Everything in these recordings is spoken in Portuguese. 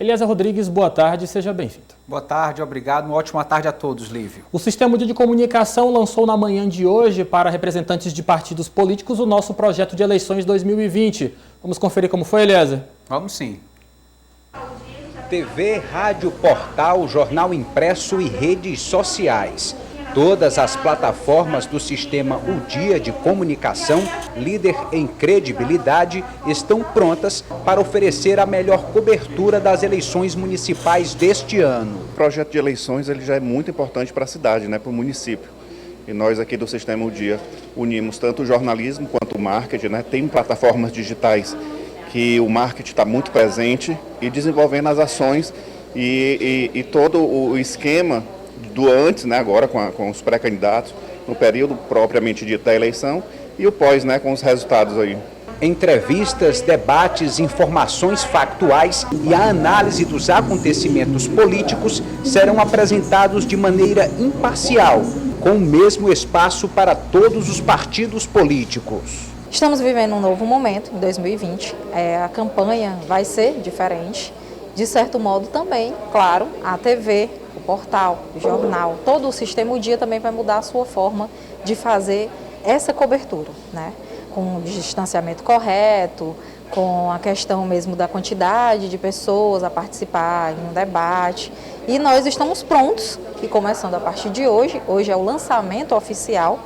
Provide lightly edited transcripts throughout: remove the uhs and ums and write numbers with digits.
Eliezer Rodrigues, boa tarde, seja bem-vindo. Boa tarde, obrigado. Uma ótima tarde a todos, Lívio. O Sistema de Comunicação lançou na manhã de hoje para representantes de partidos políticos o nosso projeto de eleições 2020. Vamos conferir como foi, Eliezer? Vamos sim. TV, rádio, portal, jornal impresso e redes sociais. Todas as plataformas do sistema O Dia de Comunicação, líder em credibilidade, estão prontas para oferecer a melhor cobertura das eleições municipais deste ano. O projeto de eleições ele já é muito importante para a cidade, para o município. E nós aqui do Sistema O Dia unimos tanto o jornalismo quanto o marketing. Tem plataformas digitais que o marketing está muito presente e desenvolvendo as ações e todo o esquema do antes, agora com os pré-candidatos, no período propriamente dito da eleição e o pós, com os resultados aí. Entrevistas, debates, informações factuais e a análise dos acontecimentos políticos serão apresentados de maneira imparcial, com o mesmo espaço para todos os partidos políticos. Estamos vivendo um novo momento, em 2020, a campanha vai ser diferente, de certo modo também, claro, a TV, o portal, o jornal, todo o Sistema O Dia também vai mudar a sua forma de fazer essa cobertura, com o distanciamento correto, com a questão mesmo da quantidade de pessoas a participar em um debate. E nós estamos prontos, e começando a partir de hoje é o lançamento oficial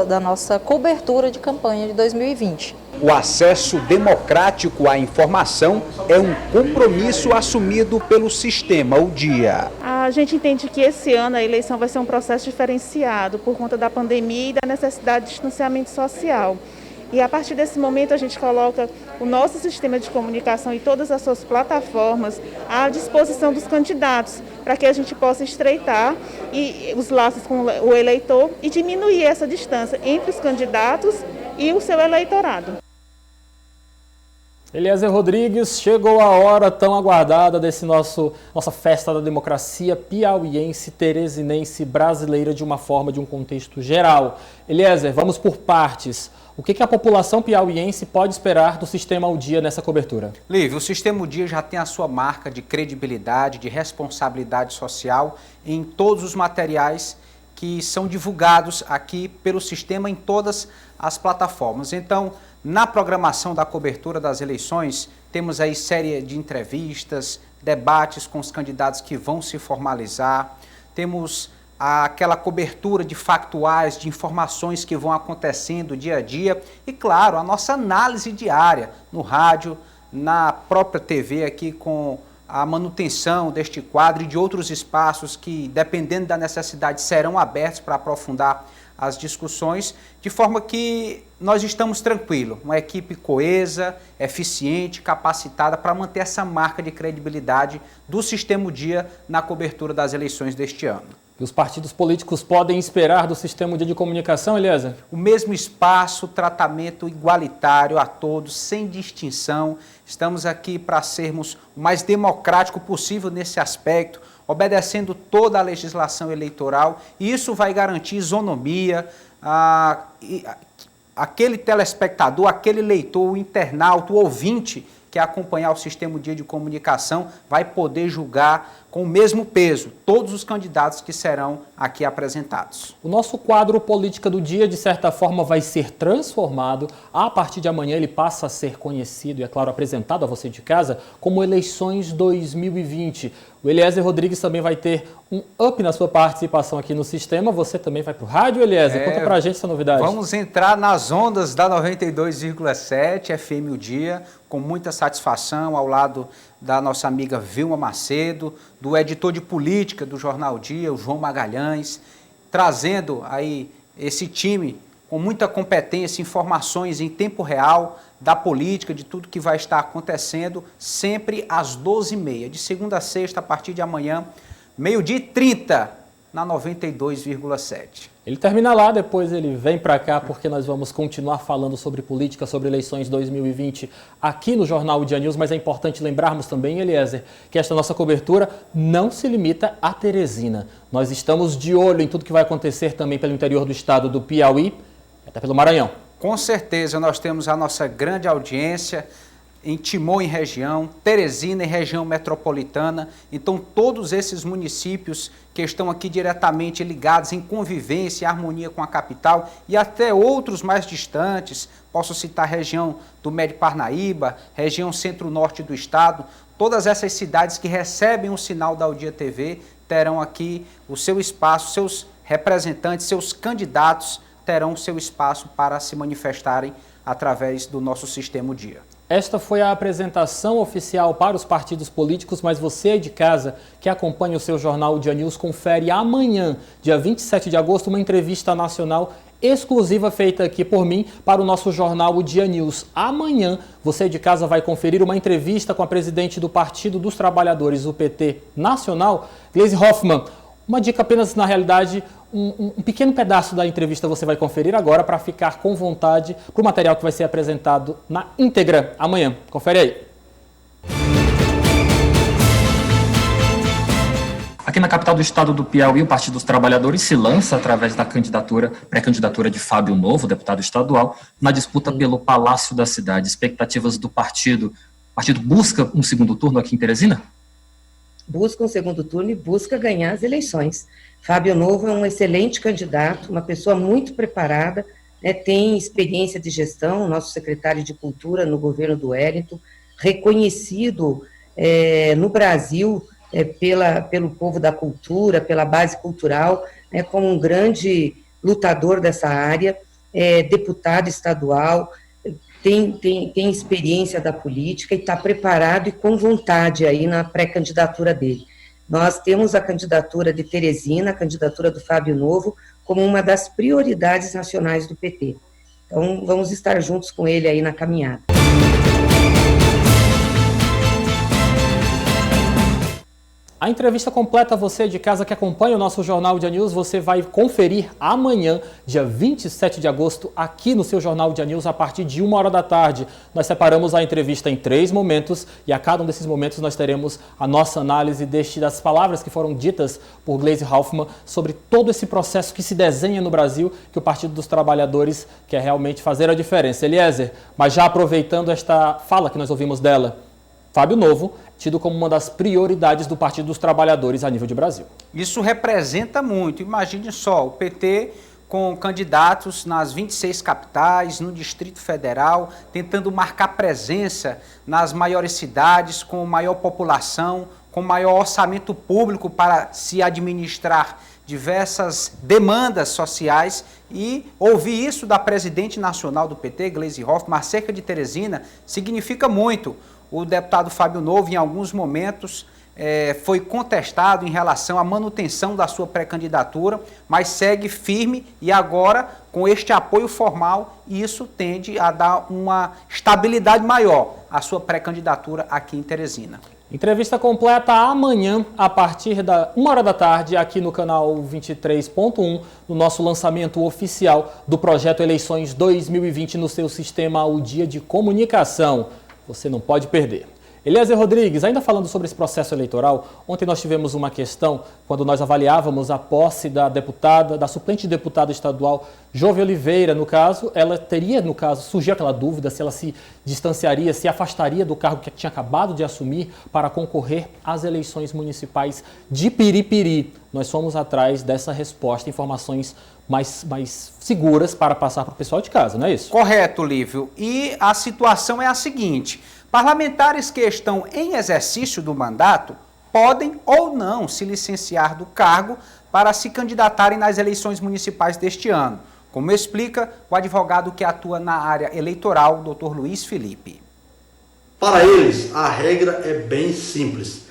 da nossa cobertura de campanha de 2020. O acesso democrático à informação é um compromisso assumido pelo Sistema O Dia. A gente entende que esse ano a eleição vai ser um processo diferenciado por conta da pandemia e da necessidade de distanciamento social. E a partir desse momento a gente coloca o nosso sistema de comunicação e todas as suas plataformas à disposição dos candidatos, para que a gente possa estreitar os laços com o eleitor e diminuir essa distância entre os candidatos e o seu eleitorado. Eliezer Rodrigues, chegou a hora tão aguardada desse nossa festa da democracia piauiense, teresinense, brasileira de um contexto geral. Eliezer, vamos por partes. O que a população piauiense pode esperar do Sistema O Dia nessa cobertura? Lívio, o Sistema O Dia já tem a sua marca de credibilidade, de responsabilidade social em todos os materiais que são divulgados aqui pelo sistema em todas as plataformas. Então, na programação da cobertura das eleições, temos aí série de entrevistas, debates com os candidatos que vão se formalizar, temos aquela cobertura de factuais, de informações que vão acontecendo dia a dia e, claro, a nossa análise diária no rádio, na própria TV aqui com a manutenção deste quadro e de outros espaços que, dependendo da necessidade, serão abertos para aprofundar as discussões, de forma que nós estamos tranquilos, uma equipe coesa, eficiente, capacitada para manter essa marca de credibilidade do Sistema O Dia na cobertura das eleições deste ano. E os partidos políticos podem esperar do Sistema O Dia de Comunicação, Eliezer? O mesmo espaço, tratamento igualitário a todos, sem distinção. Estamos aqui para sermos o mais democrático possível nesse aspecto, obedecendo toda a legislação eleitoral, e isso vai garantir isonomia, aquele telespectador, aquele leitor, o internauta, o ouvinte que acompanhar o Sistema O Dia de Comunicação vai poder julgar com o mesmo peso todos os candidatos que serão aqui apresentados. O nosso quadro Política do Dia, de certa forma, vai ser transformado. A partir de amanhã ele passa a ser conhecido e, é claro, apresentado a você de casa como Eleições 2020. O Eliezer Rodrigues também vai ter um up na sua participação aqui no sistema. Você também vai para o rádio, Eliezer? Conta pra gente essa novidade. Vamos entrar nas ondas da 92,7 FM O Dia, com muita satisfação, ao lado da nossa amiga Vilma Macedo, do editor de política do Jornal Dia, o João Magalhães, trazendo aí esse time com muita competência, informações em tempo real da política, de tudo que vai estar acontecendo, sempre às 12h30, de segunda a sexta, a partir de amanhã, 12h30, na 92,7. Ele termina lá, depois ele vem para cá, porque nós vamos continuar falando sobre política, sobre eleições 2020 aqui no Jornal O Dia News, mas é importante lembrarmos também, Eliezer, que esta nossa cobertura não se limita a Teresina. Nós estamos de olho em tudo que vai acontecer também pelo interior do estado do Piauí, até pelo Maranhão. Com certeza, nós temos a nossa grande audiência em Timon e região, Teresina e região metropolitana. Então, todos esses municípios que estão aqui diretamente ligados em convivência e harmonia com a capital e até outros mais distantes, posso citar a região do Médio Parnaíba, região centro-norte do estado, todas essas cidades que recebem o sinal da Udia TV terão aqui o seu espaço, seus representantes, seus candidatos terão o seu espaço para se manifestarem através do nosso sistema Udia. Esta foi a apresentação oficial para os partidos políticos, mas você aí de casa que acompanha o seu jornal Udia News confere amanhã, dia 27 de agosto, uma entrevista nacional exclusiva feita aqui por mim para o nosso jornal Udia News. Amanhã você de casa vai conferir uma entrevista com a presidente do Partido dos Trabalhadores, o PT Nacional, Gleisi Hoffmann. Uma dica apenas, na realidade, um pequeno pedaço da entrevista você vai conferir agora para ficar com vontade para o material que vai ser apresentado na íntegra amanhã. Confere aí. Aqui na capital do estado do Piauí, o Partido dos Trabalhadores se lança através da pré-candidatura de Fábio Novo, deputado estadual, na disputa pelo Palácio da Cidade. Expectativas do partido. O partido busca um segundo turno aqui em Teresina? Busca um segundo turno e busca ganhar as eleições. Fábio Novo é um excelente candidato, uma pessoa muito preparada, né, tem experiência de gestão, nosso secretário de Cultura no governo do Wellington, reconhecido no Brasil pelo povo da cultura, pela base cultural, né, como um grande lutador dessa área, deputado estadual, tem experiência da política e está preparado e com vontade aí na pré-candidatura dele. Nós temos a candidatura de Teresina, a candidatura do Fábio Novo, como uma das prioridades nacionais do PT. Então, vamos estar juntos com ele aí na caminhada. A entrevista completa, você de casa que acompanha o nosso Jornal Udia News, você vai conferir amanhã, dia 27 de agosto, aqui no seu Jornal Udia News, a partir de 1h da tarde. Nós separamos a entrevista em 3 momentos e a cada um desses momentos nós teremos a nossa análise das palavras que foram ditas por Gleisi Hoffmann sobre todo esse processo que se desenha no Brasil, que o Partido dos Trabalhadores quer realmente fazer a diferença. Eliezer, mas já aproveitando esta fala que nós ouvimos dela, Fábio Novo, tido como uma das prioridades do Partido dos Trabalhadores a nível de Brasil. Isso representa muito. Imagine só, o PT com candidatos nas 26 capitais, no Distrito Federal, tentando marcar presença nas maiores cidades, com maior população, com maior orçamento público para se administrar diversas demandas sociais, e ouvir isso da presidente nacional do PT, Gleisi Hoffmann, acerca de Teresina, significa muito. O deputado Fábio Novo, em alguns momentos, foi contestado em relação à manutenção da sua pré-candidatura, mas segue firme e agora, com este apoio formal, isso tende a dar uma estabilidade maior à sua pré-candidatura aqui em Teresina. Entrevista completa amanhã, a partir da 1h da tarde, aqui no canal 23.1, no nosso lançamento oficial do projeto Eleições 2020 no seu sistema Udia de comunicação. Você não pode perder. Eliezer Rodrigues, ainda falando sobre esse processo eleitoral, ontem nós tivemos uma questão, quando nós avaliávamos a posse da suplente deputada estadual, Jove Oliveira, no caso, ela teria, surgiu aquela dúvida se ela se distanciaria, se afastaria do cargo que tinha acabado de assumir para concorrer às eleições municipais de Piripiri. Nós fomos atrás dessa resposta, informações mais seguras para passar para o pessoal de casa, não é isso? Correto, Lívio. E a situação é a seguinte: parlamentares que estão em exercício do mandato podem ou não se licenciar do cargo para se candidatarem nas eleições municipais deste ano, como explica o advogado que atua na área eleitoral, Dr. Luiz Felipe. Para eles, a regra é bem simples,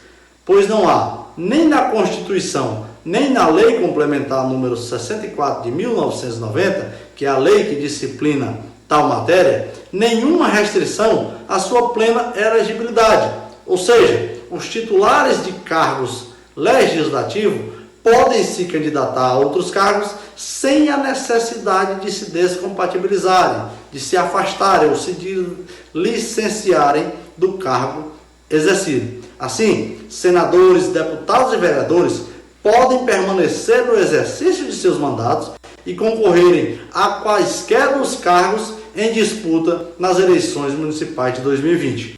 pois não há nem na Constituição, nem na Lei Complementar número 64 de 1990, que é a lei que disciplina tal matéria, nenhuma restrição à sua plena elegibilidade. Ou seja, os titulares de cargos legislativos podem se candidatar a outros cargos sem a necessidade de se descompatibilizarem, de se afastarem ou se licenciarem do cargo exercido. Assim, senadores, deputados e vereadores podem permanecer no exercício de seus mandatos e concorrerem a quaisquer dos cargos em disputa nas eleições municipais de 2020.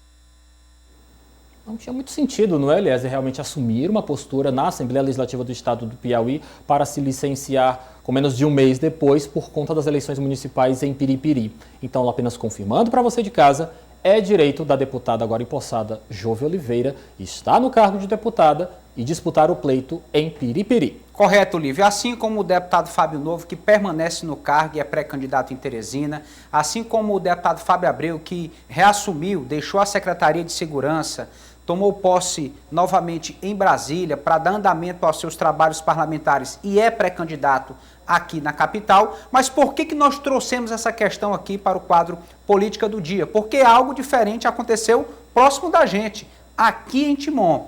Não tinha muito sentido, não é, Eliezer, realmente assumir uma postura na Assembleia Legislativa do Estado do Piauí para se licenciar com menos de um mês depois por conta das eleições municipais em Piripiri. Então, apenas confirmando para você de casa, é direito da deputada agora empossada Jove Oliveira estar no cargo de deputada e disputar o pleito em Piripiri. Correto, Lívia. Assim como o deputado Fábio Novo, que permanece no cargo e é pré-candidato em Teresina, assim como o deputado Fábio Abreu, que reassumiu, deixou a Secretaria de Segurança, tomou posse novamente em Brasília para dar andamento aos seus trabalhos parlamentares e é pré-candidato aqui na capital. Mas por que nós trouxemos essa questão aqui para o quadro Política do Dia? Porque algo diferente aconteceu próximo da gente, aqui em Timon.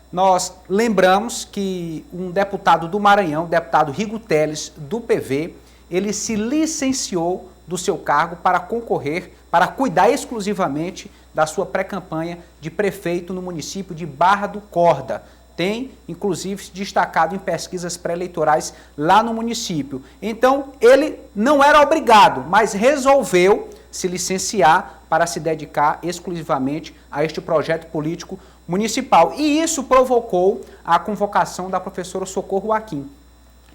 Nós lembramos que um deputado do Maranhão, o deputado Rigo Teles, do PV, ele se licenciou do seu cargo para concorrer, para cuidar exclusivamente da sua pré-campanha de prefeito no município de Barra do Corda. Tem, inclusive, se destacado em pesquisas pré-eleitorais lá no município. Então, ele não era obrigado, mas resolveu se licenciar para se dedicar exclusivamente a este projeto político municipal. E isso provocou a convocação da professora Socorro Aquim,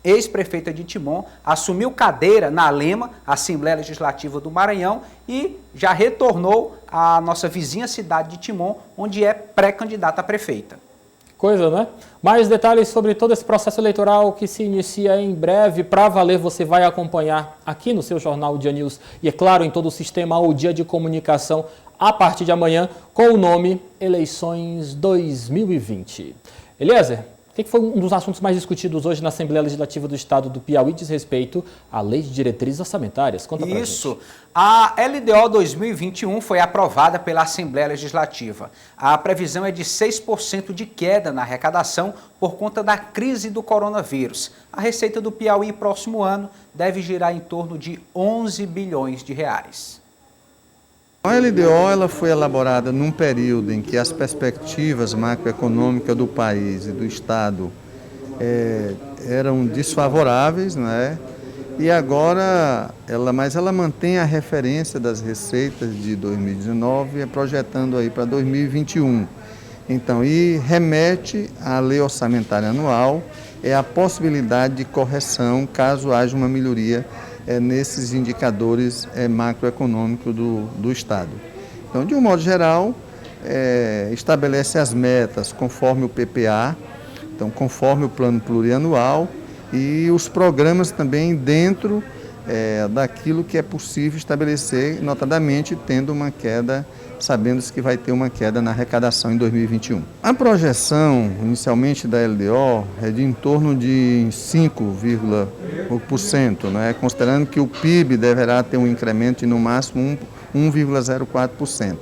ex-prefeita de Timon, assumiu cadeira na ALEMA, Assembleia Legislativa do Maranhão, e já retornou à nossa vizinha cidade de Timon, onde é pré-candidata a prefeita. Coisa, né? Mais detalhes sobre todo esse processo eleitoral que se inicia em breve, para valer, você vai acompanhar aqui no seu jornal Dia News e, é claro, em todo o sistema O Dia de Comunicação a partir de amanhã, com o nome Eleições 2020. Eliezer, o que foi um dos assuntos mais discutidos hoje na Assembleia Legislativa do Estado do Piauí diz respeito à Lei de Diretrizes Orçamentárias? Conta pra gente. Isso. A LDO 2021 foi aprovada pela Assembleia Legislativa. A previsão é de 6% de queda na arrecadação por conta da crise do coronavírus. A receita do Piauí próximo ano deve girar em torno de 11 bilhões de reais. A LDO ela foi elaborada num período em que as perspectivas macroeconômicas do país e do Estado eram desfavoráveis, né? E agora, ela mantém a referência das receitas de 2019, projetando aí para 2021. Então, e remete à lei orçamentária anual, a possibilidade de correção caso haja uma melhoria nesses indicadores macroeconômicos do Estado. Então, de um modo geral, estabelece as metas conforme o PPA, então conforme o plano plurianual e os programas também dentro daquilo que é possível estabelecer, notadamente tendo uma queda, sabendo-se que vai ter uma queda na arrecadação em 2021. A projeção, inicialmente da LDO, é de em torno de 5,1%, né? Considerando que o PIB deverá ter um incremento de no máximo 1,04%.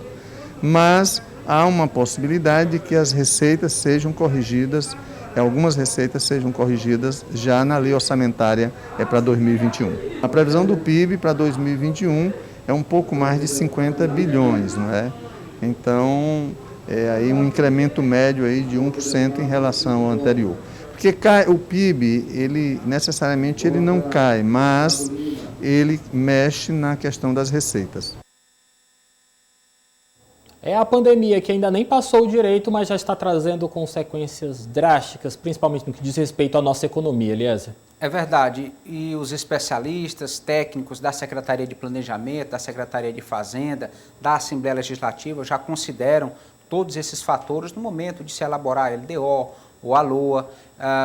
Mas há uma possibilidade de que as receitas sejam corrigidas, algumas receitas sejam corrigidas já na lei orçamentária para 2021. A previsão do PIB para 2021 é um pouco mais de 50 bilhões, não é? Então, aí um incremento médio aí de 1% em relação ao anterior. Porque o PIB, ele necessariamente ele não cai, mas ele mexe na questão das receitas. É a pandemia que ainda nem passou direito, mas já está trazendo consequências drásticas, principalmente no que diz respeito à nossa economia, Eliezer. É verdade, e os especialistas técnicos da Secretaria de Planejamento, da Secretaria de Fazenda, da Assembleia Legislativa já consideram todos esses fatores no momento de se elaborar a LDO ou a LOA.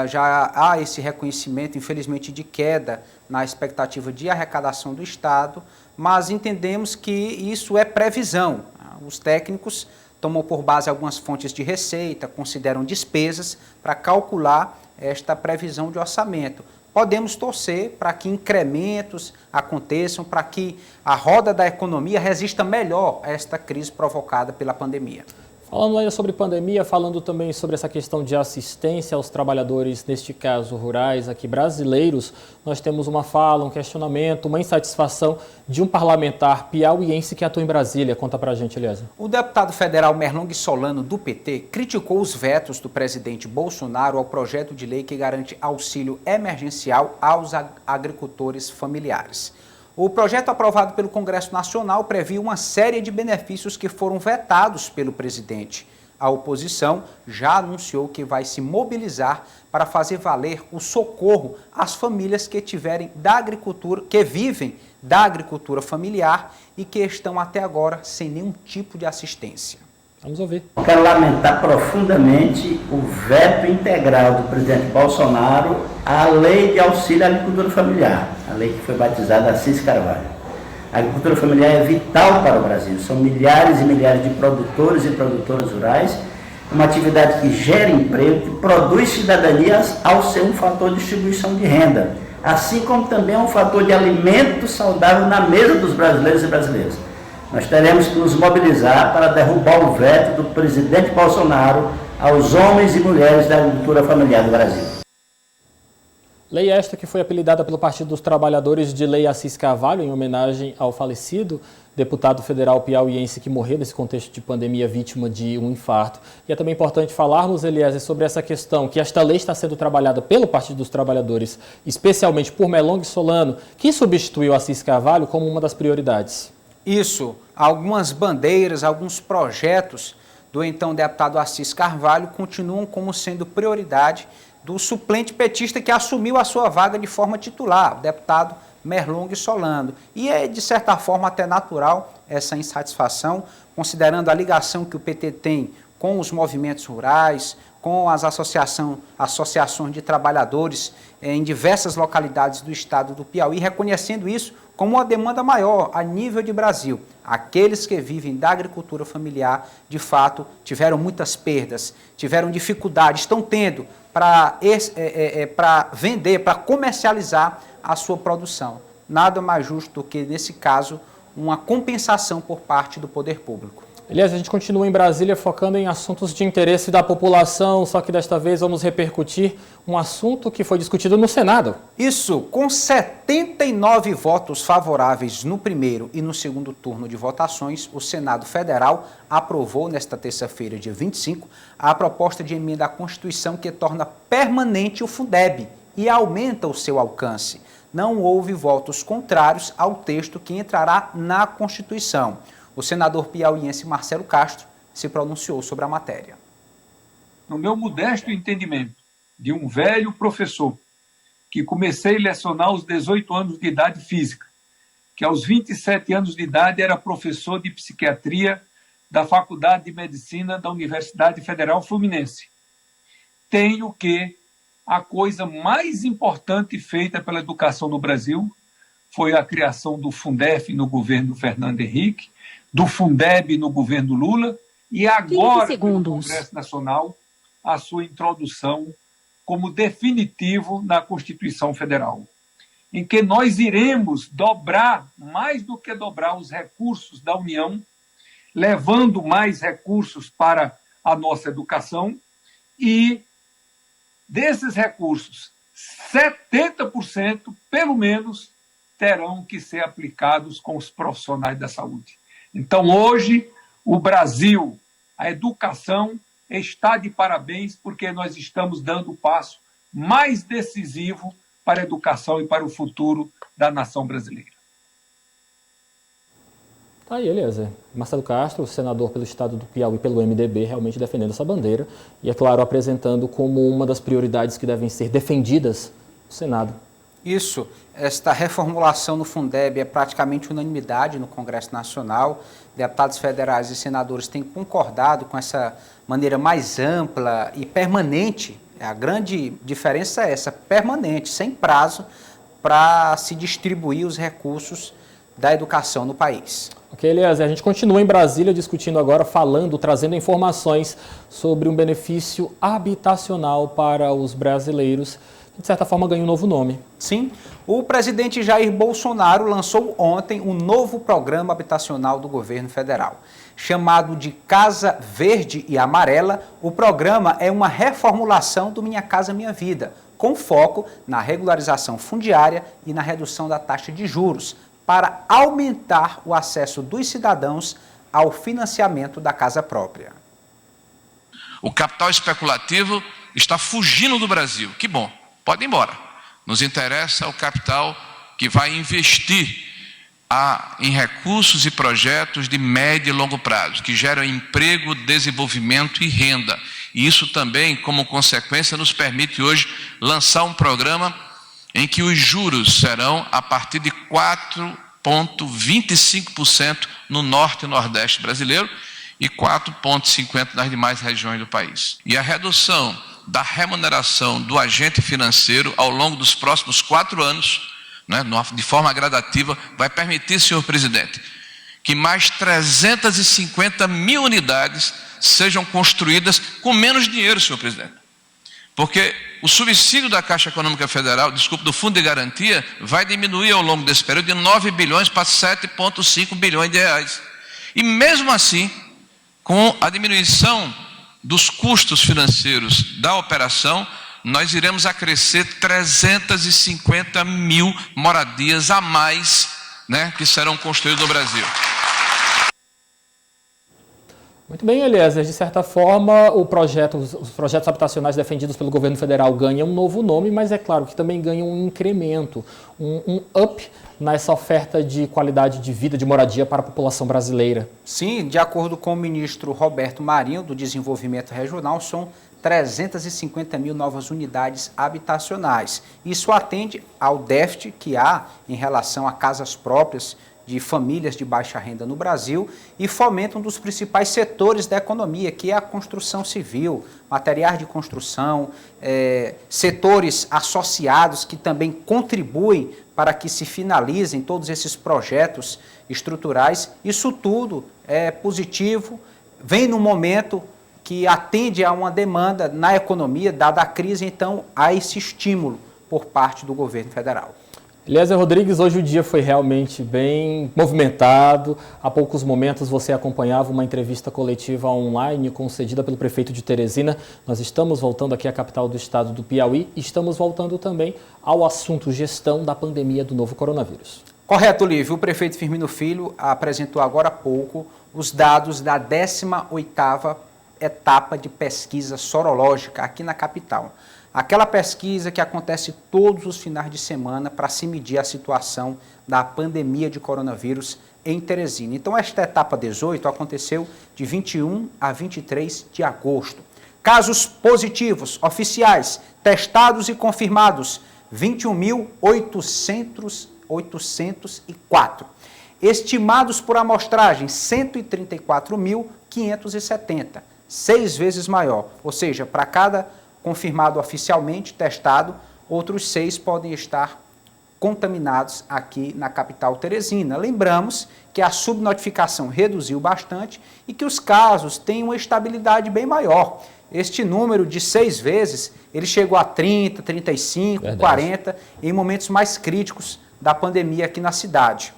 Já há esse reconhecimento, infelizmente, de queda na expectativa de arrecadação do Estado, mas entendemos que isso é previsão. Os técnicos tomam por base algumas fontes de receita, consideram despesas para calcular esta previsão de orçamento. Podemos torcer para que incrementos aconteçam, para que a roda da economia resista melhor a esta crise provocada pela pandemia. Falando ainda sobre pandemia, falando também sobre essa questão de assistência aos trabalhadores, neste caso rurais aqui brasileiros, nós temos uma fala, um questionamento, uma insatisfação de um parlamentar piauiense que atua em Brasília. Conta pra gente, Eliezer. O deputado federal Merlong Solano, do PT, criticou os vetos do presidente Bolsonaro ao projeto de lei que garante auxílio emergencial aos agricultores familiares. O projeto aprovado pelo Congresso Nacional previa uma série de benefícios que foram vetados pelo presidente. A oposição já anunciou que vai se mobilizar para fazer valer o socorro às famílias que vivem da agricultura familiar e que estão até agora sem nenhum tipo de assistência. Vamos ouvir. Quero lamentar profundamente o veto integral do presidente Bolsonaro à lei de auxílio à agricultura familiar, a lei que foi batizada Assis Carvalho. A agricultura familiar é vital para o Brasil, são milhares e milhares de produtores e produtoras rurais, uma atividade que gera emprego, que produz cidadania ao ser um fator de distribuição de renda, assim como também é um fator de alimento saudável na mesa dos brasileiros e brasileiras. Nós teremos que nos mobilizar para derrubar o veto do presidente Bolsonaro aos homens e mulheres da agricultura familiar do Brasil. Lei esta que foi apelidada pelo Partido dos Trabalhadores de Lei Assis Carvalho, em homenagem ao falecido deputado federal piauiense que morreu nesse contexto de pandemia, vítima de um infarto. E é também importante falarmos, Eliezer, sobre essa questão, que esta lei está sendo trabalhada pelo Partido dos Trabalhadores, especialmente por Melong Solano, que substituiu Assis Carvalho como uma das prioridades. Isso, algumas bandeiras, alguns projetos do então deputado Assis Carvalho continuam como sendo prioridade do suplente petista que assumiu a sua vaga de forma titular, o deputado Melong Solano. E é, de certa forma, até natural essa insatisfação, considerando a ligação que o PT tem com os movimentos rurais, com as associações de trabalhadores em diversas localidades do estado do Piauí, reconhecendo isso como uma demanda maior a nível de Brasil. Aqueles que vivem da agricultura familiar, de fato, tiveram muitas perdas, tiveram dificuldades, estão tendo para vender, para comercializar a sua produção. Nada mais justo do que, nesse caso, uma compensação por parte do poder público. Elias, a gente continua em Brasília focando em assuntos de interesse da população, só que desta vez vamos repercutir um assunto que foi discutido no Senado. Isso, com 79 votos favoráveis no primeiro e no segundo turno de votações, o Senado Federal aprovou nesta terça-feira, dia 25, a proposta de emenda à Constituição que torna permanente o Fundeb e aumenta o seu alcance. Não houve votos contrários ao texto que entrará na Constituição. O senador piauiense Marcelo Castro se pronunciou sobre a matéria. No meu modesto entendimento de um velho professor que comecei a lecionar aos 18 anos de idade física, que aos 27 anos de idade era professor de psiquiatria da Faculdade de Medicina da Universidade Federal Fluminense, tenho que a coisa mais importante feita pela educação no Brasil foi a criação do Fundef no governo Fernando Henrique, do Fundeb no governo Lula e agora no Congresso Nacional a sua introdução como definitivo na Constituição Federal, em que nós iremos dobrar, mais do que dobrar os recursos da União, levando mais recursos para a nossa educação e desses recursos, 70% pelo menos terão que ser aplicados com os profissionais da saúde. Então, hoje, o Brasil, a educação está de parabéns porque nós estamos dando o passo mais decisivo para a educação e para o futuro da nação brasileira. Tá aí, Eliezer. Marcelo Castro, senador pelo estado do Piauí, pelo MDB, realmente defendendo essa bandeira e, é claro, apresentando como uma das prioridades que devem ser defendidas no Senado. Isso, esta reformulação no Fundeb é praticamente unanimidade no Congresso Nacional. Deputados federais e senadores têm concordado com essa maneira mais ampla e permanente. A grande diferença é essa, permanente, sem prazo, para se distribuir os recursos da educação no país. Ok, Eliezer, a gente continua em Brasília discutindo agora, trazendo informações sobre um benefício habitacional para os brasileiros, que de certa forma ganha um novo nome. Sim, o presidente Jair Bolsonaro lançou ontem um novo programa habitacional do governo federal. Chamado de Casa Verde e Amarela, o programa é uma reformulação do Minha Casa Minha Vida, com foco na regularização fundiária e na redução da taxa de juros, para aumentar o acesso dos cidadãos ao financiamento da casa própria. O capital especulativo está fugindo do Brasil. Que bom, pode ir embora. Nos interessa o capital que vai investir em recursos e projetos de médio e longo prazo, que geram emprego, desenvolvimento e renda. E isso também, como consequência, nos permite hoje lançar um programa em que os juros serão a partir de 4,25% no norte e nordeste brasileiro e 4,50% nas demais regiões do país. E a redução da remuneração do agente financeiro ao longo dos próximos 4 anos, né, de forma gradativa, vai permitir, senhor presidente, que mais 350 mil unidades sejam construídas com menos dinheiro, senhor presidente. Porque o subsídio da Caixa Econômica Federal, do Fundo de Garantia, vai diminuir ao longo desse período de 9 bilhões para 7,5 bilhões de reais. E mesmo assim, com a diminuição dos custos financeiros da operação, nós iremos acrescer 350 mil moradias a mais, né, que serão construídas no Brasil. Muito bem, Eliezer. De certa forma, os projetos habitacionais defendidos pelo governo federal ganham um novo nome, mas é claro que também ganham um incremento, um up nessa oferta de qualidade de vida, de moradia para a população brasileira. Sim, de acordo com o ministro Roberto Marinho, do Desenvolvimento Regional, são 350 mil novas unidades habitacionais. Isso atende ao déficit que há em relação a casas próprias de famílias de baixa renda no Brasil e fomenta um dos principais setores da economia, que é a construção civil, materiais de construção, setores associados que também contribuem para que se finalizem todos esses projetos estruturais. Isso tudo é positivo, vem no momento que atende a uma demanda na economia, dada a crise, então há esse estímulo por parte do governo federal. Eliezer Rodrigues, hoje o dia foi realmente bem movimentado. Há poucos momentos você acompanhava uma entrevista coletiva online concedida pelo prefeito de Teresina. Nós estamos voltando aqui à capital do estado do Piauí e estamos voltando também ao assunto gestão da pandemia do novo coronavírus. Correto, Lívio. O prefeito Firmino Filho apresentou agora há pouco os dados da 18ª etapa de pesquisa sorológica aqui na capital. Aquela pesquisa que acontece todos os finais de semana para se medir a situação da pandemia de coronavírus em Teresina. Então, esta etapa 18 aconteceu de 21 a 23 de agosto. Casos positivos, oficiais, testados e confirmados, 21.804. Estimados por amostragem, 134.570, 6 vezes maior. Ou seja, para cada confirmado oficialmente, testado, outros 6 podem estar contaminados aqui na capital Teresina. Lembramos que a subnotificação reduziu bastante e que os casos têm uma estabilidade bem maior. Este número de 6 vezes, ele chegou a 30, 35, Verdade. 40, em momentos mais críticos da pandemia aqui na cidade.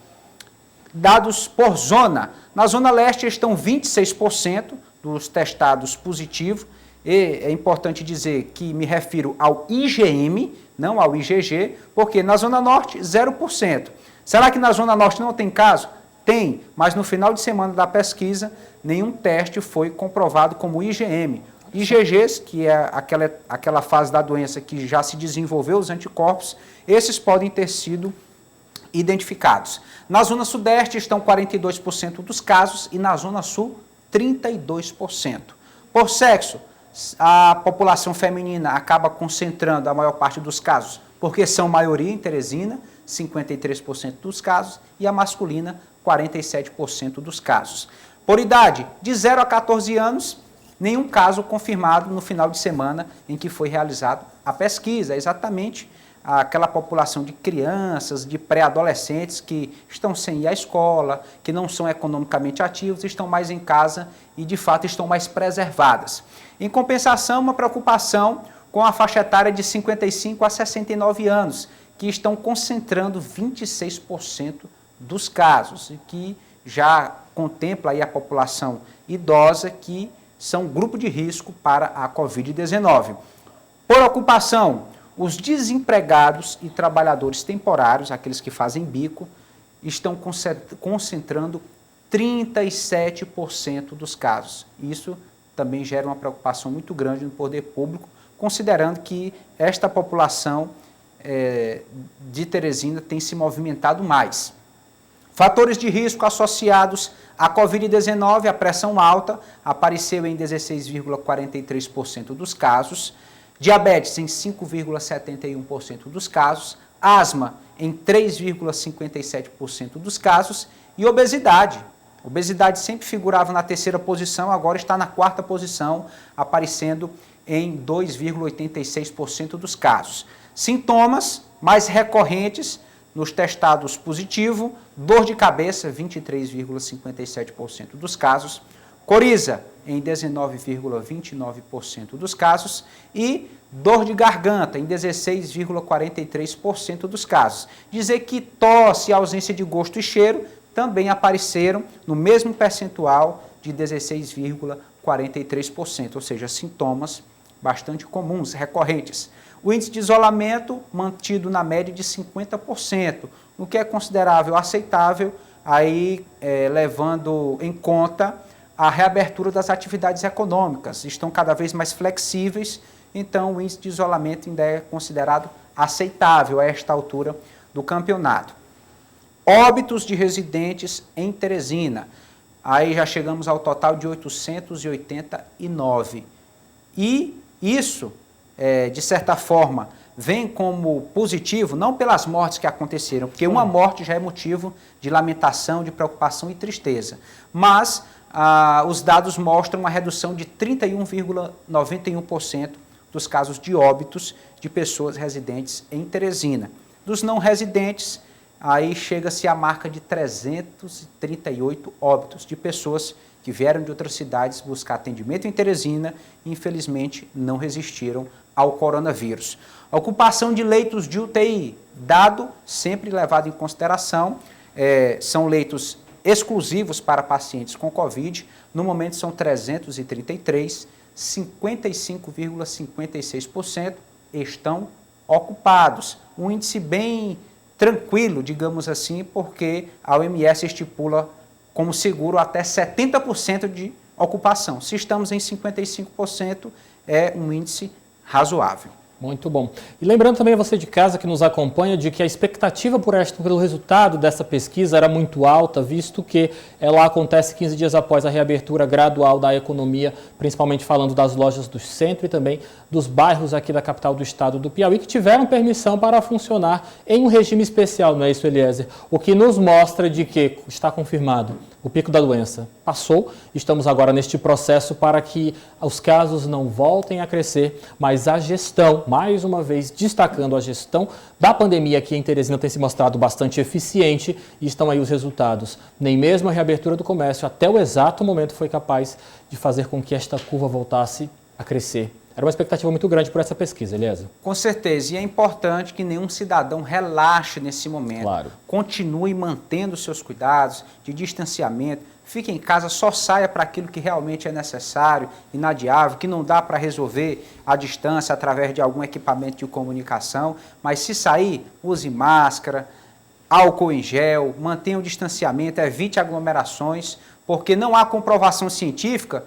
Dados por zona. Na Zona Leste estão 26% dos testados positivos. E é importante dizer que me refiro ao IgM, não ao IgG, porque na Zona Norte, 0%. Será que na Zona Norte não tem caso? Tem, mas no final de semana da pesquisa, nenhum teste foi comprovado como IgM. IgGs, que é aquela fase da doença que já se desenvolveu, os anticorpos, esses podem ter sido identificados. Na Zona Sudeste estão 42% dos casos e na Zona Sul, 32%. Por sexo, a população feminina acaba concentrando a maior parte dos casos, porque são maioria em Teresina, 53% dos casos, e a masculina, 47% dos casos. Por idade, de 0 a 14 anos, nenhum caso confirmado no final de semana em que foi realizada a pesquisa. Exatamente aquela população de crianças, de pré-adolescentes que estão sem ir à escola, que não são economicamente ativos, estão mais em casa e, de fato, estão mais preservadas. Em compensação, uma preocupação com a faixa etária de 55 a 69 anos, que estão concentrando 26% dos casos, e que já contempla aí a população idosa, que são grupo de risco para a Covid-19. Por ocupação, os desempregados e trabalhadores temporários, aqueles que fazem bico, estão concentrando 37% dos casos. Isso também gera uma preocupação muito grande no poder público, considerando que esta população de Teresina tem se movimentado mais. Fatores de risco associados à Covid-19, a pressão alta apareceu em 16,43% dos casos, diabetes em 5,71% dos casos, asma em 3,57% dos casos e obesidade. Obesidade sempre figurava na terceira posição, agora está na quarta posição, aparecendo em 2,86% dos casos. Sintomas mais recorrentes nos testados positivo, dor de cabeça, 23,57% dos casos, coriza, em 19,29% dos casos, e dor de garganta, em 16,43% dos casos. Dizer que tosse e ausência de gosto e cheiro também apareceram no mesmo percentual de 16,43%, ou seja, sintomas bastante comuns, recorrentes. O índice de isolamento mantido na média de 50%, o que é considerável, aceitável, aí levando em conta a reabertura das atividades econômicas. Estão cada vez mais flexíveis, então o índice de isolamento ainda é considerado aceitável a esta altura do campeonato. Óbitos de residentes em Teresina, aí já chegamos ao total de 889. E isso, de certa forma, vem como positivo, não pelas mortes que aconteceram, porque uma morte já é motivo de lamentação, de preocupação e tristeza, mas os dados mostram uma redução de 31,91% dos casos de óbitos de pessoas residentes em Teresina. Dos não residentes, aí chega-se à marca de 338 óbitos de pessoas que vieram de outras cidades buscar atendimento em Teresina e, infelizmente, não resistiram ao coronavírus. A ocupação de leitos de UTI, dado sempre levado em consideração, são leitos exclusivos para pacientes com Covid, no momento são 333, 55,56% estão ocupados. Um índice bem tranquilo, digamos assim, porque a OMS estipula como seguro até 70% de ocupação. Se estamos em 55%, é um índice razoável. Muito bom. E lembrando também a você de casa que nos acompanha de que a expectativa pelo resultado dessa pesquisa era muito alta, visto que ela acontece 15 dias após a reabertura gradual da economia, principalmente falando das lojas do centro e também dos bairros aqui da capital do estado do Piauí, que tiveram permissão para funcionar em um regime especial, não é isso, Eliezer? O que nos mostra de que está confirmado. O pico da doença passou, estamos agora neste processo para que os casos não voltem a crescer, mas a gestão, mais uma vez destacando a gestão da pandemia aqui em Teresina tem se mostrado bastante eficiente e estão aí os resultados. Nem mesmo a reabertura do comércio até o exato momento foi capaz de fazer com que esta curva voltasse a crescer. Era uma expectativa muito grande por essa pesquisa, Eliezer. Com certeza, e é importante que nenhum cidadão relaxe nesse momento. Claro. Continue mantendo seus cuidados de distanciamento, fique em casa, só saia para aquilo que realmente é necessário, inadiável, que não dá para resolver à distância através de algum equipamento de comunicação, mas se sair, use máscara, álcool em gel, mantenha o distanciamento, evite aglomerações, porque não há comprovação científica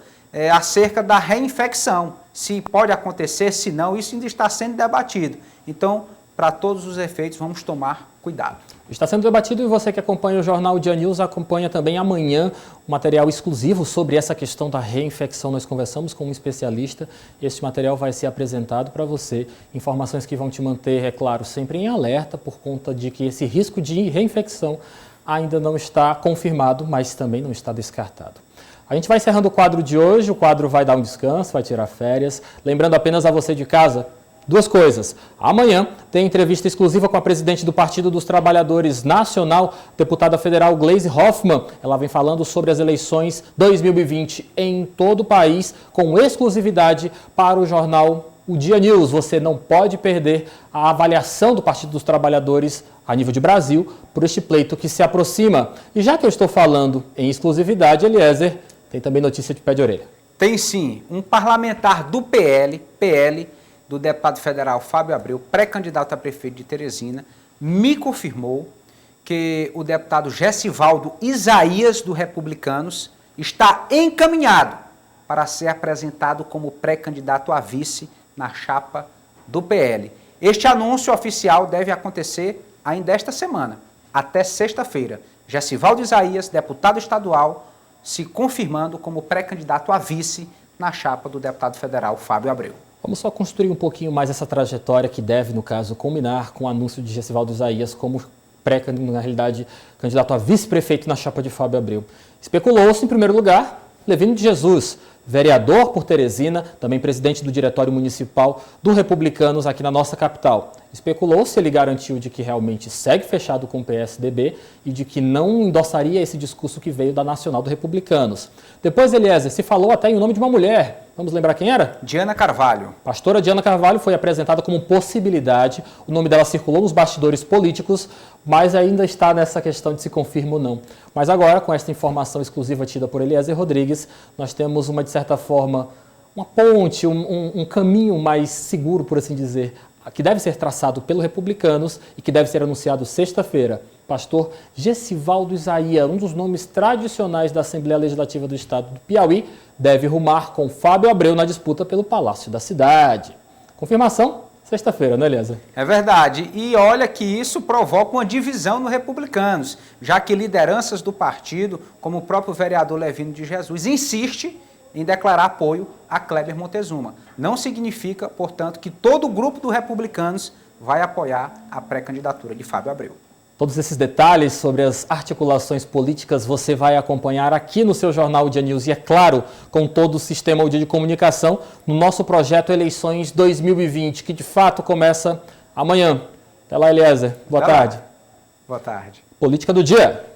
acerca da reinfecção. Se pode acontecer, se não, isso ainda está sendo debatido. Então, para todos os efeitos, vamos tomar cuidado. Está sendo debatido e você que acompanha o Jornal Dia News acompanha também amanhã um material exclusivo sobre essa questão da reinfecção. Nós conversamos com um especialista. Este material vai ser apresentado para você. Informações que vão te manter, é claro, sempre em alerta por conta de que esse risco de reinfecção ainda não está confirmado, mas também não está descartado. A gente vai encerrando o quadro de hoje, o quadro vai dar um descanso, vai tirar férias. Lembrando apenas a você de casa, duas coisas. Amanhã tem entrevista exclusiva com a presidente do Partido dos Trabalhadores Nacional, deputada federal Gleisi Hoffmann. Ela vem falando sobre as eleições 2020 em todo o país, com exclusividade para o jornal O Dia News. Você não pode perder a avaliação do Partido dos Trabalhadores a nível de Brasil por este pleito que se aproxima. E já que eu estou falando em exclusividade, Eliezer, tem também notícia de pé de orelha. Tem sim. Um parlamentar do PL, do deputado federal Fábio Abreu, pré-candidato a prefeito de Teresina, me confirmou que o deputado Gessivaldo Isaías, do Republicanos, está encaminhado para ser apresentado como pré-candidato a vice na chapa do PL. Este anúncio oficial deve acontecer ainda esta semana. até sexta-feira. Gessivaldo Isaías, deputado estadual, se confirmando como pré-candidato a vice na chapa do deputado federal Fábio Abreu. Vamos só construir um pouquinho mais essa trajetória que deve, no caso, culminar com o anúncio de Gessivaldo Isaías como na realidade, candidato a vice-prefeito na chapa de Fábio Abreu. Especulou-se, em primeiro lugar, Levino de Jesus, vereador por Teresina, também presidente do Diretório Municipal do Republicanos aqui na nossa capital. Especulou-se, ele garantiu de que realmente segue fechado com o PSDB e de que não endossaria esse discurso que veio da Nacional do Republicanos. Depois, Eliezer, se falou até em nome de uma mulher. Vamos lembrar quem era? Diana Carvalho. Pastora Diana Carvalho foi apresentada como possibilidade. O nome dela circulou nos bastidores políticos, mas ainda está nessa questão de se confirma ou não. Mas agora, com esta informação exclusiva tida por Eliezer Rodrigues, nós temos de certa forma, uma ponte, um caminho mais seguro, por assim dizer, que deve ser traçado pelos Republicanos e que deve ser anunciado sexta-feira. Pastor Gessivaldo Isaías, um dos nomes tradicionais da Assembleia Legislativa do Estado do Piauí, deve rumar com Fábio Abreu na disputa pelo Palácio da Cidade. Confirmação? Sexta-feira, né, Eliezer? É verdade. E olha que isso provoca uma divisão no Republicanos, já que lideranças do partido, como o próprio vereador Levino de Jesus, insiste em declarar apoio a Kleber Montezuma. Não significa, portanto, que todo o grupo do Republicanos vai apoiar a pré-candidatura de Fábio Abreu. Todos esses detalhes sobre as articulações políticas você vai acompanhar aqui no seu Jornal Dia News e, é claro, com todo o sistema de comunicação no nosso projeto Eleições 2020, que de fato começa amanhã. Até lá, Eliezer. Boa tarde. Boa tarde. Política do dia.